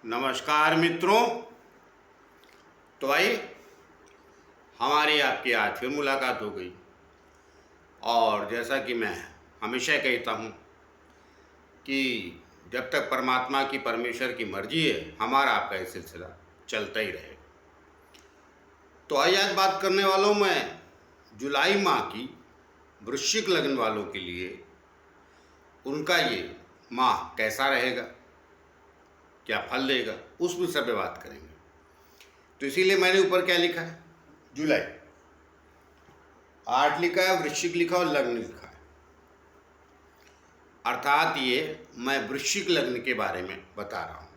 नमस्कार मित्रों। तो भाई हमारी आपकी आज फिर मुलाकात हो गई और जैसा कि मैं हमेशा कहता हूँ कि जब तक परमात्मा की परमेश्वर की मर्जी है हमारा आपका ये सिलसिला चलता ही रहेगा। तो आज बात करने वाला हूँ मैं जुलाई माह की वृश्चिक लग्न वालों के लिए उनका ये माह कैसा रहेगा, क्या फल देगा, उस विषय पे बात करेंगे। तो इसीलिए मैंने ऊपर क्या लिखा है, जुलाई 8 लिखा है, वृश्चिक लिखा और लग्न लिखा है। अर्थात ये मैं वृश्चिक लग्न के बारे में बता रहा हूँ।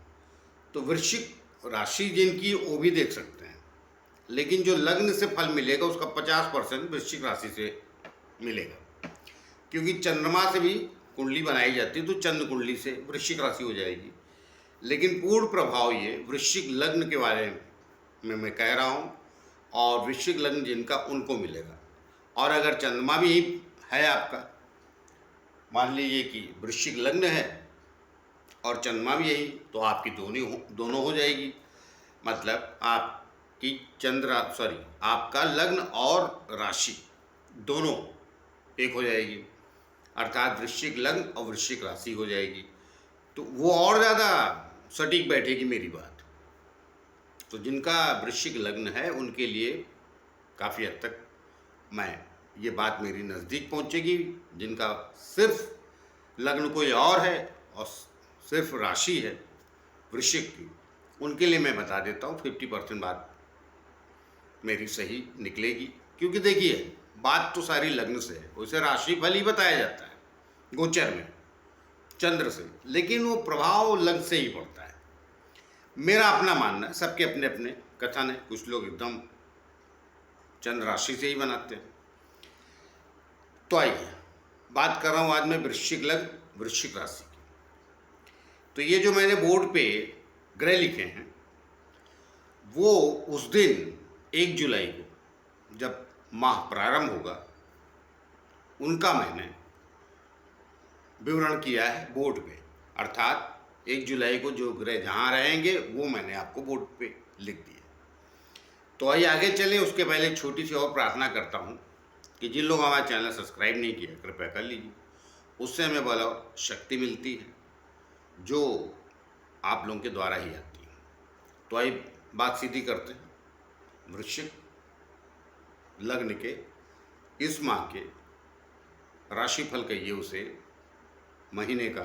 तो वृश्चिक राशि जिनकी वो भी देख सकते हैं, लेकिन जो लग्न से फल मिलेगा उसका 50% वृश्चिक राशि से मिलेगा, क्योंकि चंद्रमा से भी कुंडली बनाई जाती है। तो चंद्र कुंडली से वृश्चिक राशि हो जाएगी, लेकिन पूर्ण प्रभाव ये वृश्चिक लग्न के बारे में मैं कह रहा हूँ, और वृश्चिक लग्न जिनका उनको मिलेगा। और अगर चंद्रमा भी है आपका, मान लीजिए कि वृश्चिक लग्न है और चंद्रमा भी यही, तो आपकी दोनों हो जाएगी। मतलब आपकी आपका लग्न और राशि दोनों एक हो जाएगी, अर्थात वृश्चिक लग्न और वृश्चिक राशि हो जाएगी। तो वो और ज़्यादा सटीक बैठेगी मेरी बात। तो जिनका वृश्चिक लग्न है उनके लिए काफ़ी हद तक ये बात मेरी नज़दीक पहुंचेगी। जिनका सिर्फ लग्न कोई और है और सिर्फ राशि है वृश्चिक की, उनके लिए मैं बता देता हूँ 50% बात मेरी सही निकलेगी। क्योंकि देखिए, बात तो सारी लग्न से है, उसे राशि फल ही बताया जाता है गोचर में चंद्र से, लेकिन वो प्रभाव लग्न से ही पड़ता है। मेरा अपना मानना है, सबके अपने अपने कथन है। कुछ लोग एकदम चंद्र राशि से ही बनाते हैं। तो आइए बात कर रहा हूँ आज मैं वृश्चिक लग्न वृश्चिक राशि की। तो ये जो मैंने बोर्ड पे ग्रह लिखे हैं, वो उस दिन 1 जुलाई को जब माह प्रारंभ होगा उनका मैंने विवरण किया है बोर्ड पे। अर्थात 1 जुलाई को जो ग्रह जहाँ रहेंगे वो मैंने आपको बोर्ड पे लिख दिया। तो आइए आगे चले। उसके पहले छोटी सी और प्रार्थना करता हूँ कि जिन लोग हमारा चैनल सब्सक्राइब नहीं किया कृपया कर लीजिए, उससे हमें बल और शक्ति मिलती है जो आप लोगों के द्वारा ही आती है। तो आइए बात सीधी करते हैं। वृश्चिक लग्न के इस माह के राशिफल कहिए उसे, महीने का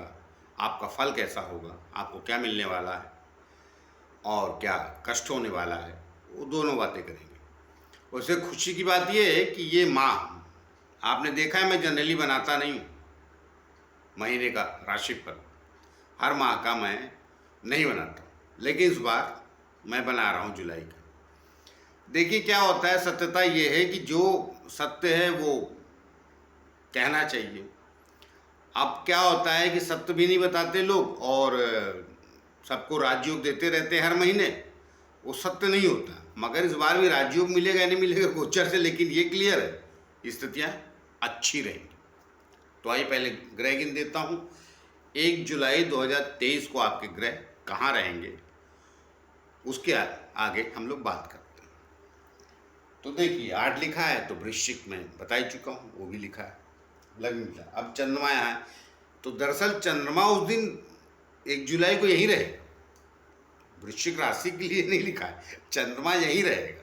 आपका फल कैसा होगा, आपको क्या मिलने वाला है और क्या कष्ट होने वाला है, वो दोनों बातें करेंगे। वैसे खुशी की बात यह है कि ये माह आपने देखा है, मैं जनरली बनाता नहीं हूँ महीने का राशिफल, हर माह का मैं नहीं बनाता, लेकिन इस बार मैं बना रहा हूँ जुलाई का। देखिए क्या होता है, सत्यता ये है कि जो सत्य है वो कहना चाहिए। अब क्या होता है कि सत्य भी नहीं बताते लोग और सबको राजयोग देते रहते हैं हर महीने, वो सत्य नहीं होता। मगर इस बार भी राजयोग मिलेगा या नहीं मिलेगा गोचर से, लेकिन ये क्लियर है स्थितियाँ अच्छी रहेंगी। तो आइए पहले ग्रह गिन देता हूँ। 1 जुलाई 2023 को आपके ग्रह कहाँ रहेंगे उसके आगे हम लोग बात करते हैं। तो देखिए 8 लिखा है, तो वृश्चिक में बता ही चुका हूँ, वो भी लिखा है, लग्न मिला। अब चंद्रमा यहाँ है, तो दरअसल चंद्रमा उस दिन 1 जुलाई को यहीं रहेगा, वृश्चिक राशि के लिए नहीं लिखा है, चंद्रमा यहीं रहेगा।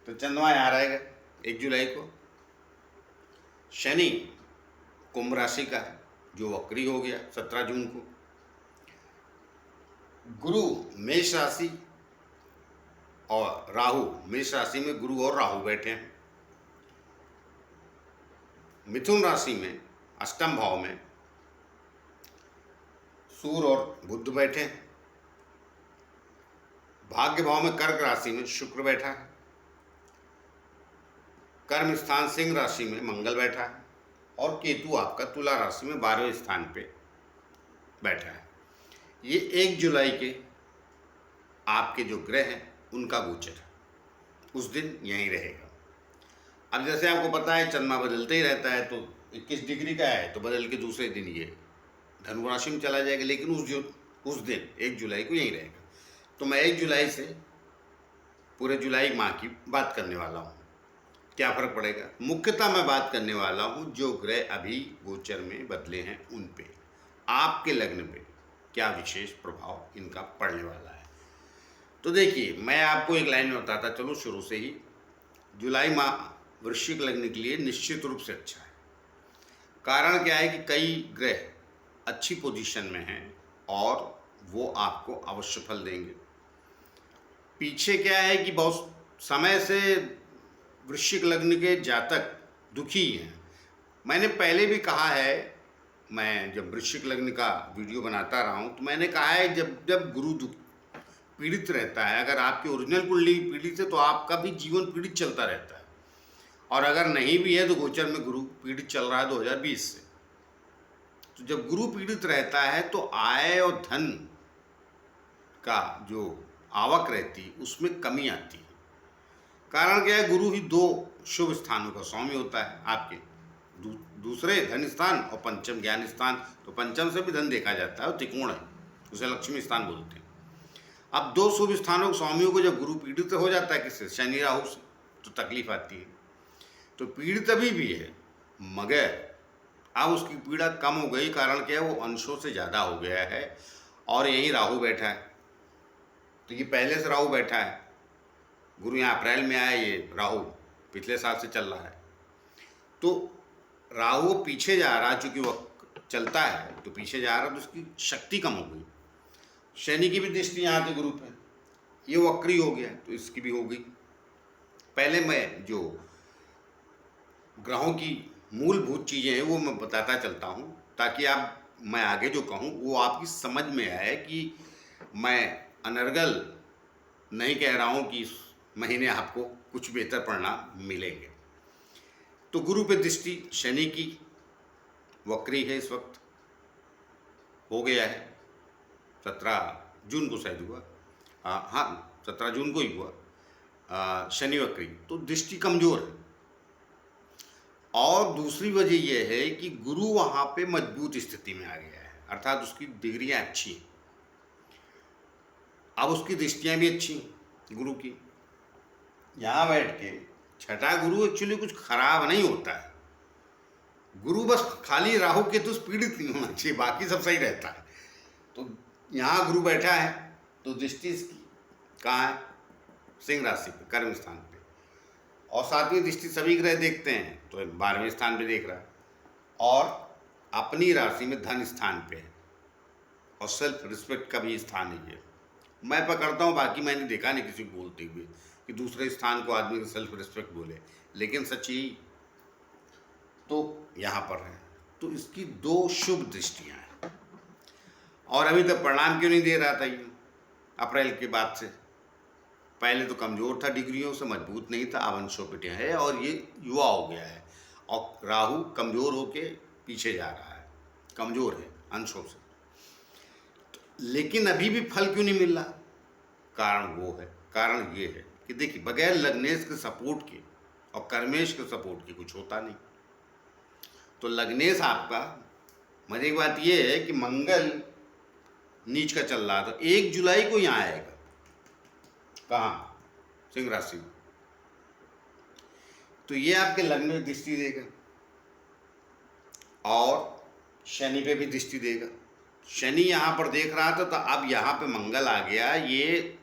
तो चंद्रमा यहाँ रहेगा 1 जुलाई को। शनि कुंभ राशि का है जो वक्री हो गया 17 जून को। गुरु मेष राशि और राहु, मेष राशि में गुरु और राहु बैठे हैं। मिथुन राशि में अष्टम भाव में सूर्य और बुध बैठे हैं। भाग्य भाव में कर्क राशि में शुक्र बैठा है। कर्म स्थान सिंह राशि में मंगल बैठा है और केतु आपका तुला राशि में 12वें स्थान पे बैठा है। ये 1 जुलाई के आपके जो ग्रह हैं उनका गोचर उस दिन यहीं रहेगा। अब जैसे आपको पता है चंद्रमा बदलते ही रहता है, तो 21 डिग्री का है तो बदल के दूसरे दिन ये धनु राशि में चला जाएगा, लेकिन उस दिन 1 जुलाई को यहीं रहेगा। तो मैं 1 जुलाई से पूरे जुलाई माह की बात करने वाला हूँ। क्या फ़र्क पड़ेगा? मुख्यतः मैं बात करने वाला हूँ जो ग्रह अभी गोचर में बदले हैं उन पे, आपके लग्न पे क्या विशेष प्रभाव इनका पड़ने वाला है। तो देखिए, मैं आपको एक लाइन में बताता चलूँ शुरू से ही। जुलाई माह वृश्चिक लग्न के लिए निश्चित रूप से अच्छा है। कारण क्या है कि कई ग्रह अच्छी पोजीशन में हैं और वो आपको अवश्य फल देंगे। पीछे क्या है कि बहुत समय से वृश्चिक लग्न के जातक दुखी हैं। मैंने पहले भी कहा है, मैं जब वृश्चिक लग्न का वीडियो बनाता रहा हूँ तो मैंने कहा है जब जब गुरु पीड़ित रहता है, अगर आपकी ओरिजिनल कुंडली पीड़ित है तो आपका भी जीवन पीड़ित चलता रहता है, और अगर नहीं भी है तो गोचर में गुरु पीड़ित चल रहा है 2020 से। तो जब गुरु पीड़ित रहता है तो आय और धन का जो आवक रहती उसमें कमी आती है। कारण क्या है? गुरु ही 2 शुभ स्थानों का स्वामी होता है आपके, दूसरे धन स्थान और पंचम ज्ञान स्थान। तो पंचम से भी धन देखा जाता है और त्रिकोण है, उसे लक्ष्मी स्थान बोलते हैं। अब 2 शुभ स्थानों के स्वामियों को जब गुरु पीड़ित हो जाता है किससे? शनि राहु से, तो तकलीफ आती है। तो पीड़ित अभी भी है, मगर अब उसकी पीड़ा कम हो गई। कारण क्या है? वो अंशों से ज़्यादा हो गया है और यहीं राहु बैठा है। तो ये पहले से राहु बैठा है, गुरु यहाँ अप्रैल में आया, ये राहु पिछले साल से चल रहा है। तो राहु पीछे जा रहा, चूँकि वो चलता है तो पीछे जा रहा, तो उसकी शक्ति कम हो गई। शनि की भी दृष्टि यहाँ के गुरु पे, ये वक्री हो गया तो इसकी भी हो गई। पहले मैं जो ग्रहों की मूलभूत चीज़ें हैं वो मैं बताता चलता हूँ, ताकि मैं आगे जो कहूँ वो आपकी समझ में आए कि मैं अनर्गल नहीं कह रहा हूँ कि इस महीने आपको कुछ बेहतर परिणाम मिलेंगे। तो गुरु पे दृष्टि शनि की वक्री है, इस वक्त हो गया है, 17 जून को शायद हुआ, हाँ 17 जून को ही हुआ शनि वक्री। तो दृष्टि कमज़ोर है। और दूसरी वजह यह है कि गुरु वहाँ पे मजबूत स्थिति में आ गया है, अर्थात उसकी डिग्रियाँ अच्छी हैं। अब उसकी दृष्टियाँ भी अच्छी हैं गुरु की। यहाँ बैठ के छठा गुरु एक्चुअली कुछ खराब नहीं होता है। गुरु बस खाली राहु केतु पीड़ित नहीं होना चाहिए, बाकी सब सही रहता है। तो यहाँ गुरु बैठा है तो दृष्टि इसकी कहाँ है? सिंह राशि पे, कर्म स्थान पे, और 7वीं दृष्टि सभी ग्रह देखते हैं तो 12वें स्थान पे देख रहा है, और अपनी राशि में धन स्थान पे है, और सेल्फ रिस्पेक्ट का भी स्थान ही है। मैं पकड़ता हूँ, बाकी मैंने देखा नहीं किसी को बोलते हुए कि दूसरे स्थान को आदमी को सेल्फ रिस्पेक्ट बोले, लेकिन सच्ची तो यहाँ पर है। तो इसकी 2 शुभ दृष्टियाँ हैं, और अभी तक परिणाम क्यों नहीं दे रहा था ये? अप्रैल के बाद से पहले तो कमज़ोर था, डिग्रियों से मजबूत नहीं था, अब अंशों पे है और ये युवा हो गया है, और राहु कमज़ोर होके पीछे जा रहा है, कमज़ोर है अंशों से। लेकिन अभी भी फल क्यों नहीं मिल रहा? कारण ये है कि देखिए, बगैर लग्नेश के सपोर्ट के और कर्मेश के सपोर्ट के कुछ होता नहीं। तो लग्नेश आपका, मजे की बात ये है कि मंगल नीच का चल रहा था, 1 जुलाई को यहाँ आएगा। कहाँ? सिंह राशि में। तो ये आपके लग्न में दृष्टि देगा और शनि पे भी दृष्टि देगा। शनि यहाँ पर देख रहा था, तो अब यहाँ पे मंगल आ गया, ये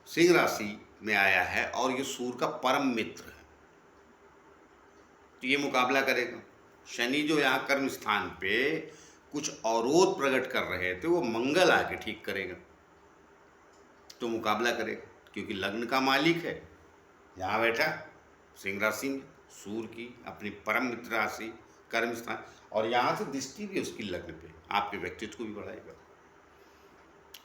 सिंह राशि में आया है और ये सूर्य का परम मित्र है। तो ये मुकाबला करेगा। शनि जो यहाँ कर्म स्थान पे कुछ अवरोध प्रकट कर रहे थे, वो मंगल आके ठीक करेगा, तो मुकाबला करेगा, क्योंकि लग्न का मालिक है यहाँ बैठा सिंह राशि में, सूर्य की अपनी परम मित्र राशि कर्म स्थान, और यहाँ से दृष्टि भी उसकी लग्न पे आपके व्यक्तित्व को भी बढ़ाएगा।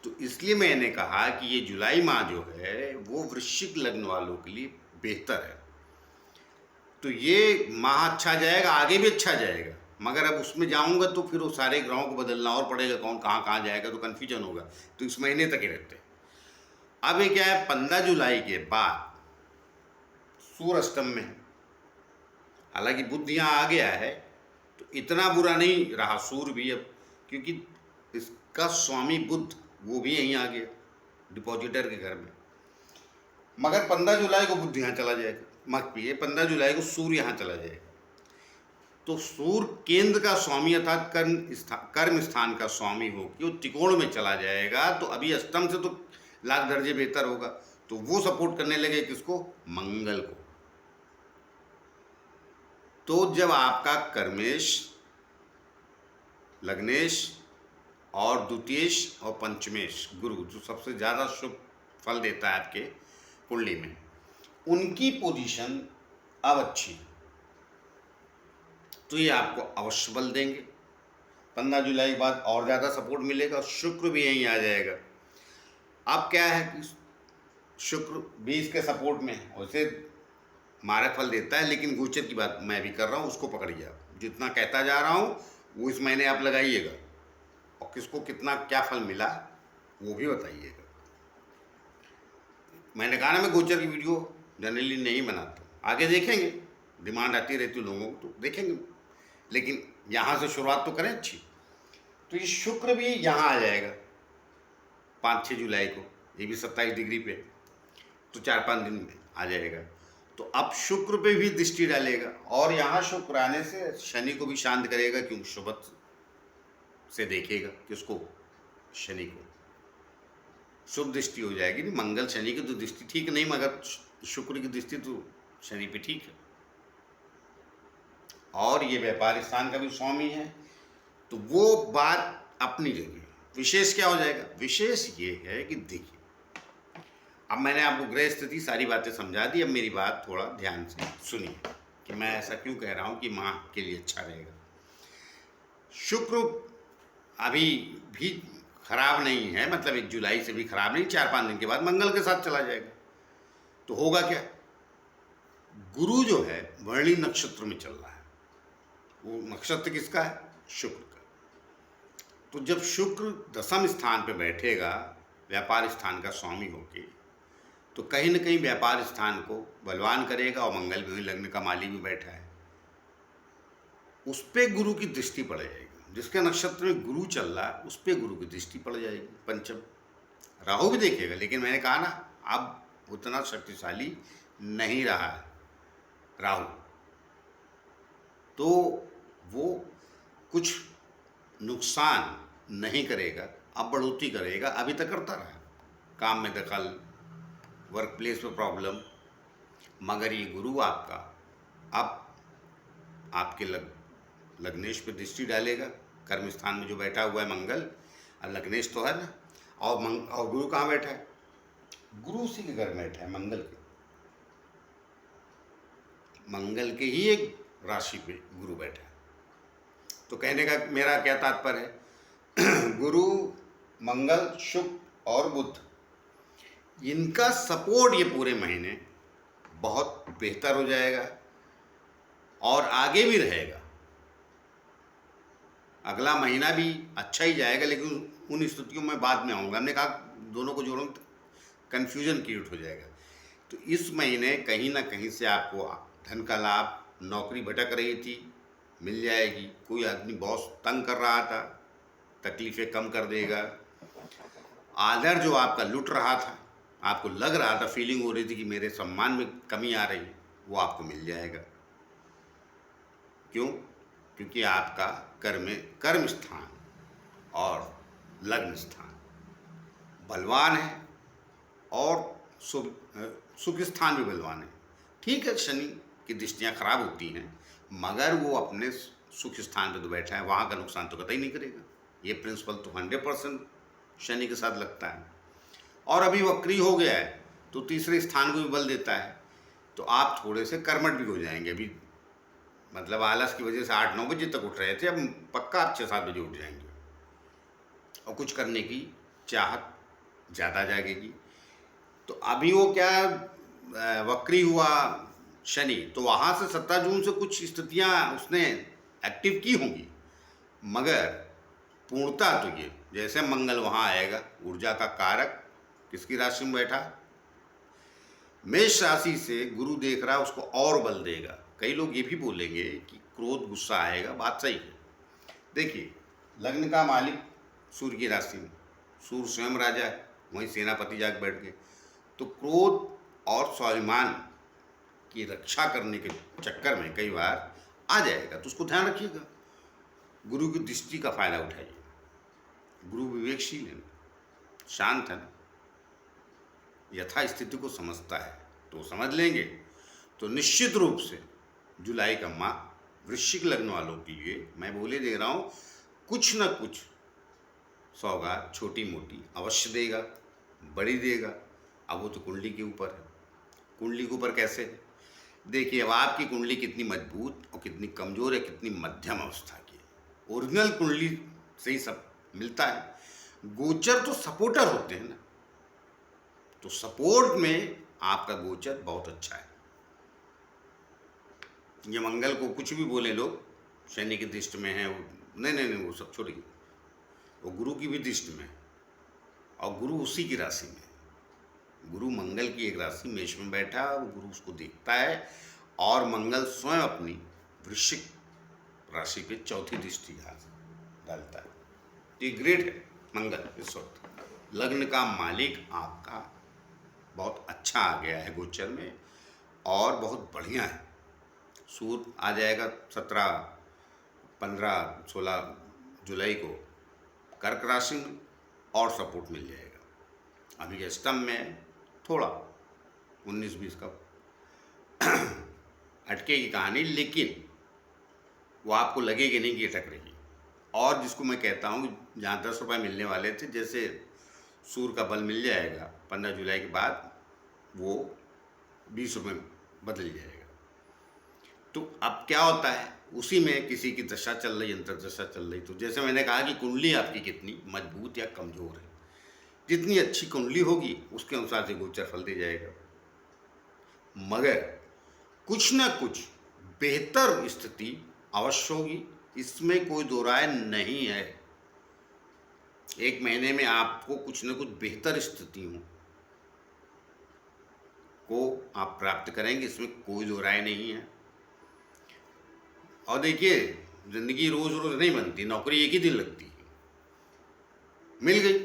तो इसलिए मैंने कहा कि ये जुलाई माह जो है वो वृश्चिक लग्न वालों के लिए बेहतर है। तो ये माह अच्छा जाएगा, आगे भी अच्छा जाएगा, मगर अब उसमें जाऊंगा तो फिर वो सारे ग्रहों को बदलना और पड़ेगा, कौन कहाँ कहाँ जाएगा, तो कन्फ्यूजन होगा। तो इस महीने तक ही रहते हैं। अब ये क्या है, 15 जुलाई के बाद सूर्य अष्टम में है। हालांकि बुध यहाँ आ गया है तो इतना बुरा नहीं रहा सूर्य भी अब, क्योंकि इसका स्वामी बुध वो भी यहीं आ गया। डिपॉजिटर के घर में। मगर 15 जुलाई को बुध यहाँ चला जाएगा, मत पिए, 15 जुलाई को सूर्य यहाँ चला जाएगा। तो सूर्य केंद्र का स्वामी अर्थात कर्म स्थान का स्वामी हो कि वो त्रिकोण में चला जाएगा, तो अभी अष्टम से तो लाख दर्जे बेहतर होगा। तो वो सपोर्ट करने लगे किसको? मंगल को। तो जब आपका कर्मेश, लग्नेश और द्वितीयेश और पंचमेश गुरु, जो सबसे ज़्यादा शुभ फल देता है आपके कुंडली में, उनकी पोजीशन अब अच्छी है, तो ये आपको अवश्य बल देंगे। 15 जुलाई के बाद और ज़्यादा सपोर्ट मिलेगा। शुक्र भी यहीं आ जाएगा। अब क्या है कि शुक्र 20 के सपोर्ट में है, उसे मारक फल देता है, लेकिन गोचर की बात मैं भी कर रहा हूँ, उसको पकड़िए आप। जितना कहता जा रहा हूँ वो इस महीने आप लगाइएगा, और किसको कितना क्या फल मिला वो भी बताइएगा। मैंने कहा ना, मैं गोचर की वीडियो जनरली नहीं बनाता, आगे देखेंगे, डिमांड आती रहती है लोगों को तो देखेंगे, लेकिन यहाँ से शुरुआत तो करें अच्छी। तो ये शुक्र भी यहाँ आ जाएगा 5-6 जुलाई को, ये भी 27 डिग्री पे, तो 4-5 दिन में आ जाएगा। तो अब शुक्र पे भी दृष्टि डालेगा, और यहाँ शुक्र आने से शनि को भी शांत करेगा, क्योंकि शुभ से देखेगा किसको? शनि को। शुभ दृष्टि हो जाएगी। नहीं, मंगल शनि की तो दृष्टि ठीक नहीं, मगर शुक्र की दृष्टि तो शनि पे ठीक है, और ये व्यापार स्थान का भी स्वामी है, तो वो बात अपनी जगह। विशेष क्या हो जाएगा? विशेष ये है कि देखिए, अब मैंने आपको ग्रह स्थिति सारी बातें समझा दी, अब मेरी बात थोड़ा ध्यान से सुनिए कि मैं ऐसा क्यों कह रहा हूँ कि माह के लिए अच्छा रहेगा। शुक्र अभी भी खराब नहीं है, मतलब 1 जुलाई से भी खराब नहीं, 4-5 दिन के बाद मंगल के साथ चला जाएगा। तो होगा क्या? गुरु जो है वर्णी नक्षत्र में चल रहा है। वो नक्षत्र किसका है? शुक्र का। तो जब शुक्र दशम स्थान पे बैठेगा, व्यापार स्थान का स्वामी होके, तो कहीं न कहीं व्यापार स्थान को बलवान करेगा, और मंगल भी लग्न का माली भी बैठा है, उस पर गुरु की दृष्टि पड़ जाएगी। जिसके नक्षत्र में गुरु चल रहा है उस पर गुरु की दृष्टि पड़ जाएगी। पंचम राहु भी देखेगा, लेकिन मैंने कहा ना, अब उतना शक्तिशाली नहीं रहा है राहु, तो वो कुछ नुकसान नहीं करेगा, अब बढ़ोतरी करेगा। अभी तक करता रहा, काम में दखल, वर्क प्लेस पे प्रॉब्लम, मगर ये गुरु आपका अब आपके लग्नेश पे दृष्टि डालेगा। कर्म स्थान में जो बैठा हुआ है मंगल, और लग्नेश तो है ना, और गुरु कहाँ बैठा है? गुरु उसी के घर में बैठा है, मंगल के ही एक राशि पे गुरु बैठा है। तो कहने का मेरा क्या तात्पर्य है, गुरु, मंगल, शुक्र और बुध, इनका सपोर्ट ये पूरे महीने बहुत बेहतर हो जाएगा, और आगे भी रहेगा। अगला महीना भी अच्छा ही जाएगा, लेकिन उन स्थितियों में बाद में आऊँगा। हमने कहा दोनों को जोड़ों तो कन्फ्यूजन क्रिएट हो जाएगा। तो इस महीने कहीं ना कहीं से आपको धन का लाभ, नौकरी भटक रही थी मिल जाएगी, कोई आदमी बॉस तंग कर रहा था, तकलीफ़ें कम कर देगा, आदर जो आपका लुट रहा था, आपको लग रहा था, फीलिंग हो रही थी कि मेरे सम्मान में कमी आ रही, वो आपको मिल जाएगा। क्यों? क्योंकि आपका कर्म स्थान और लग्न स्थान बलवान है, और सुख स्थान भी बलवान है। ठीक है, शनि की दृष्टियाँ खराब होती हैं, मगर वो अपने सुख स्थान पे तो बैठा है, वहाँ का नुकसान तो कतई नहीं करेगा। ये प्रिंसिपल तो 100% शनि के साथ लगता है। और अभी वक्री हो गया है, तो तीसरे स्थान को भी बल देता है, तो आप थोड़े से कर्मठ भी हो जाएंगे। अभी मतलब आलस की वजह से 8-9 बजे तक उठ रहे थे, अब पक्का आप 6-7 बजे उठ जाएंगे, और कुछ करने की चाहत ज़्यादा जागेगी। तो अभी वो क्या वक्री हुआ शनि, तो वहाँ से 17 जून से कुछ स्थितियाँ उसने एक्टिव की होंगी, मगर पूर्णता तो ये, जैसे मंगल वहाँ आएगा, ऊर्जा का कारक किसकी राशि में बैठा, मेष राशि से गुरु देख रहा है, उसको और बल देगा। कई लोग ये भी बोलेंगे कि क्रोध, गुस्सा आएगा, बात सही है। देखिए, लग्न का मालिक सूर्य की राशि में, सूर्य स्वयं राजा है, वहीं सेनापति जाके बैठ गए। तो क्रोध और स्वाभिमान की रक्षा करने के चक्कर में कई बार आ जाएगा, तो उसको ध्यान रखिएगा। गुरु की दृष्टि का फायदा उठाइए। गुरु विवेकशील है, शांत है ना, यथा स्थिति को समझता है, तो समझ लेंगे तो निश्चित रूप से जुलाई का माह वृश्चिक लग्न वालों के लिए मैं बोले दे रहा हूँ, कुछ न कुछ सौगात छोटी मोटी अवश्य देगा, बड़ी देगा। अब वो तो कुंडली के ऊपर है। कुंडली के ऊपर कैसे है? देखिए, अब आपकी कुंडली कितनी मजबूत और कितनी कमज़ोर है, कितनी मध्यम अवस्था की है। ओरिजिनल कुंडली से ही सब मिलता है। गोचर तो सपोर्टर होते हैं ना, तो सपोर्ट में आपका गोचर बहुत अच्छा है। ये मंगल को कुछ भी बोले लोग, शनि की दृष्टि में है, नहीं, वो सब छोड़िए। वो गुरु की भी दृष्टि में है, और गुरु उसी की राशि में है। गुरु मंगल की एक राशि मेष में बैठा, वो गुरु उसको देखता है, और मंगल स्वयं अपनी वृश्चिक राशि पे चौथी दृष्टि डालता है। ये ग्रेट है मंगल इस वक्त। लग्न का मालिक आपका बहुत अच्छा आ गया है गोचर में, और बहुत बढ़िया है। सूर्य आ जाएगा 17, 15, 16 जुलाई को कर्क राशि में, और सपोर्ट मिल जाएगा। अभी स्तंभ में थोड़ा 19-20 का अटकेगी कहानी, लेकिन वो आपको लगेगी नहीं कि अटक रही। और जिसको मैं कहता हूँ, जहाँ 10 रुपये मिलने वाले थे, जैसे सूर्य का बल मिल जाएगा 15 जुलाई के बाद, वो 20 रुपये बदल जाएगा। तो अब क्या होता है, उसी में किसी की दशा चल रही, अंतर दशा चल रही। तो जैसे मैंने कहा कि कुंडली आपकी कितनी मजबूत या कमज़ोर है, जितनी अच्छी कुंडली होगी उसके अनुसार से गोचर फल दे जाएगा। मगर कुछ ना कुछ बेहतर स्थिति अवश्य होगी, इसमें कोई दो राय नहीं है। एक महीने में आपको कुछ न कुछ बेहतर स्थितियों को आप प्राप्त करेंगे, इसमें कोई दो राय नहीं है। और देखिए, जिंदगी रोज रोज नहीं बनती, नौकरी एक ही दिन लगती है, मिल गई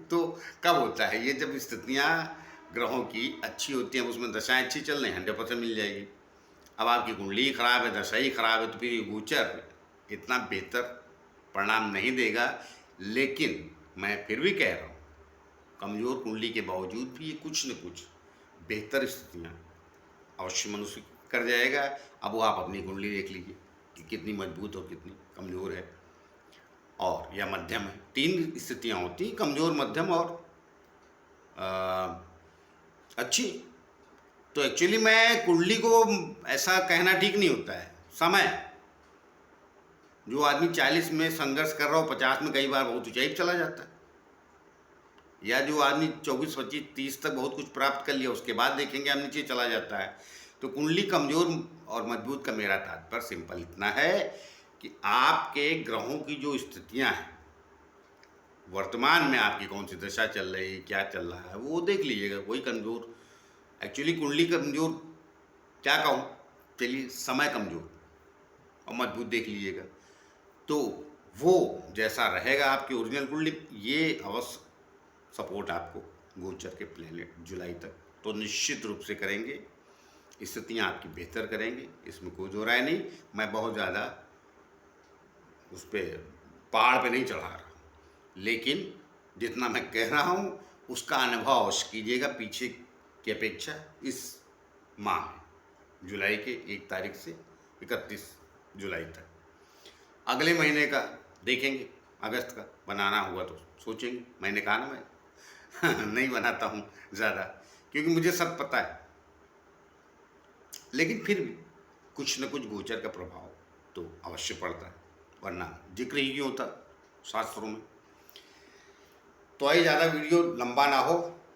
तो कब होता है ये? जब स्थितियाँ ग्रहों की अच्छी होती हैं, उसमें दशाएं अच्छी चल रही हैं, 100% मिल जाएगी। अब आपकी कुंडली खराब है, दशा ही खराब है, तो फिर ये गोचर इतना बेहतर परिणाम नहीं देगा। लेकिन मैं फिर भी कह रहा हूँ, कमज़ोर कुंडली के बावजूद भी ये कुछ न कुछ बेहतर स्थितियाँ अवश्य मनुष्य कर जाएगा। अब वो आप अपनी कुंडली देख लीजिए कि कितनी मजबूत और कितनी कमज़ोर है, और या मध्यम है। 3 स्थितियाँ होती हैं, कमज़ोर, मध्यम और अच्छी। तो एक्चुअली मैं कुंडली को ऐसा कहना ठीक नहीं होता है। समय, जो आदमी 40 में संघर्ष कर रहा हो, 50 में कई बार बहुत ऊंचाई पर चला जाता है, या जो आदमी 24, 25, 30 तक बहुत कुछ प्राप्त कर लिया, उसके बाद देखेंगे हम नीचे चला जाता है। तो कुंडली कमज़ोर और मजबूत का मेरा तात्पर्य सिंपल इतना है कि आपके ग्रहों की जो स्थितियां हैं, वर्तमान में आपकी कौन सी दशा चल रही है, क्या चल रहा है, वो देख लीजिएगा। वही कमज़ोर, एक्चुअली कुंडली कमज़ोर क्या कहूँ, चलिए समय कमज़ोर और मजबूत देख लीजिएगा। तो वो जैसा रहेगा आपकी ओरिजिनल कुंडली, ये अवश्य सपोर्ट आपको गोचर के प्लेनेट जुलाई तक तो निश्चित रूप से करेंगे। स्थितियाँ आपकी बेहतर करेंगे, इसमें कोई दो राय नहीं। मैं बहुत ज़्यादा उस पर पहाड़ पे नहीं चढ़ा रहा, लेकिन जितना मैं कह रहा हूँ उसका अनुभव अवश्य कीजिएगा पीछे की अपेक्षा। इस माह में जुलाई के 1 तारीख से 31 जुलाई तक, अगले महीने का देखेंगे, अगस्त का बनाना हुआ तो सोचेंगे। मैंने कहा ना, मैं नहीं बनाता हूँ ज़्यादा, क्योंकि मुझे सब पता है, लेकिन फिर भी कुछ न कुछ गोचर का प्रभाव तो अवश्य पड़ता है, वरना जिक्र ही क्यों होता शास्त्रों में। तो आई ज़्यादा वीडियो लंबा ना हो,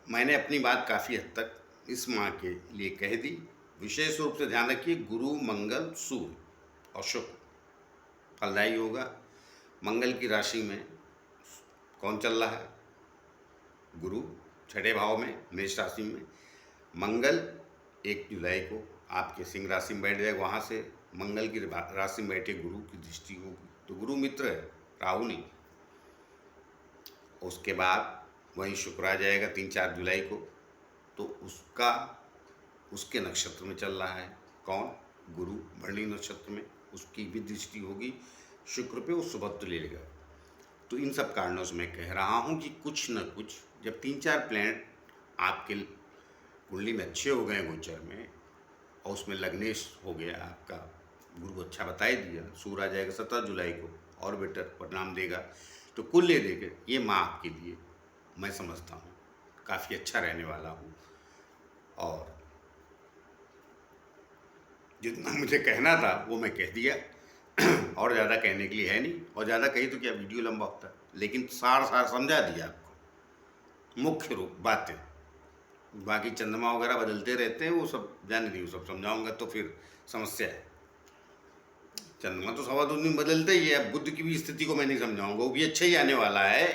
मैंने अपनी बात काफ़ी हद तक इस माह के लिए कह दी। विशेष रूप से ध्यान रखिए, गुरु, मंगल, सूर्य और शुक्र फलदायी होगा। मंगल की राशि में कौन चल रहा है? गुरु 6ठे भाव में, मेष राशि में। मंगल 1 जुलाई को आपके सिंह राशि में बैठ जाएगा, वहाँ से मंगल की राशि में बैठे गुरु की दृष्टि होगी, तो गुरु मित्र है, राहु नहीं। उसके बाद वहीं शुक्र आ जाएगा 3-4 जुलाई को, तो उसके नक्षत्र में चल रहा है कौन, गुरु भरणी नक्षत्र में, उसकी भी दृष्टि होगी शुक्र पे, वो सुबह ले लेगा। तो इन सब कारणों से मैं कह रहा हूँ कि कुछ न कुछ जब 3-4 प्लैनेट आपके कुंडली में अच्छे हो गए गोचर में, और उसमें लग्नेश हो गया आपका, गुरु अच्छा बता ही दिया, सूर्य आ जाएगा 17 जुलाई को और बेटर परिणाम देगा, तो कुल ले देकर ये माह आपके लिए मैं समझता हूँ काफ़ी अच्छा रहने वाला हूँ। और जितना मुझे कहना था वो मैं कह दिया और ज़्यादा कहने के लिए है नहीं, और ज़्यादा कही तो क्या वीडियो लंबा होता है, लेकिन सार समझा दिया आपको, मुख्य रूप बातें। बाकी चंद्रमा वगैरह बदलते रहते हैं, वो सब जान नहीं, वो सब समझाऊंगा तो फिर समस्या है। चंद्रमा तो 2.25 दिन बदलते ही है। अब बुध की भी स्थिति को मैं नहीं समझाऊंगा, वो भी अच्छा ही आने वाला है,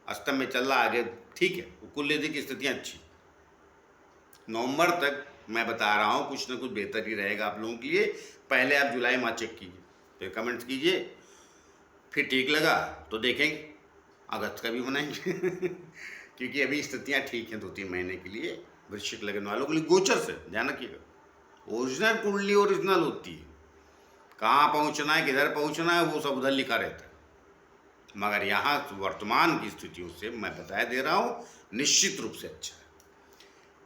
अष्टम में चल रहा आगे, ठीक है, वो कुल लेते की स्थितियाँ अच्छी। नवंबर तक मैं बता रहा हूँ कुछ ना कुछ बेहतर ही रहेगा आप लोगों के लिए। पहले आप जुलाई माह चेक कीजिए, फिर कमेंट्स कीजिए, फिर ठीक लगा तो देखेंगे, अगस्त का भी बनाएंगे क्योंकि अभी स्थितियाँ ठीक हैं 2-3 महीने के लिए वृश्चिक लगन वालों के लिए गोचर से। ध्यान रखिएगा, ओरिजिनल कुंडली ओरिजिनल होती है, कहाँ पहुँचना है किधर पहुँचना है वो सब उधर लिखा रहता है, मगर यहाँ वर्तमान की स्थितियों से मैं बताया दे रहा हूँ निश्चित रूप से अच्छा है।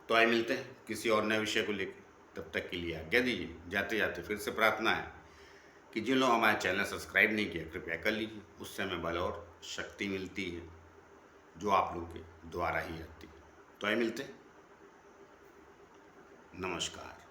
तो आइए मिलते हैं किसी और नए विषय को लेकर, तब तक के लिए आज्ञा दीजिए। जाते जाते फिर से प्रार्थना है कि जिन लोग हमारे चैनल सब्सक्राइब नहीं किया कृपया कर लीजिए, उससे हमें बल और शक्ति मिलती है जो आप लोगों के द्वारा ही आती है। तो आइए मिलते हैं, नमस्कार।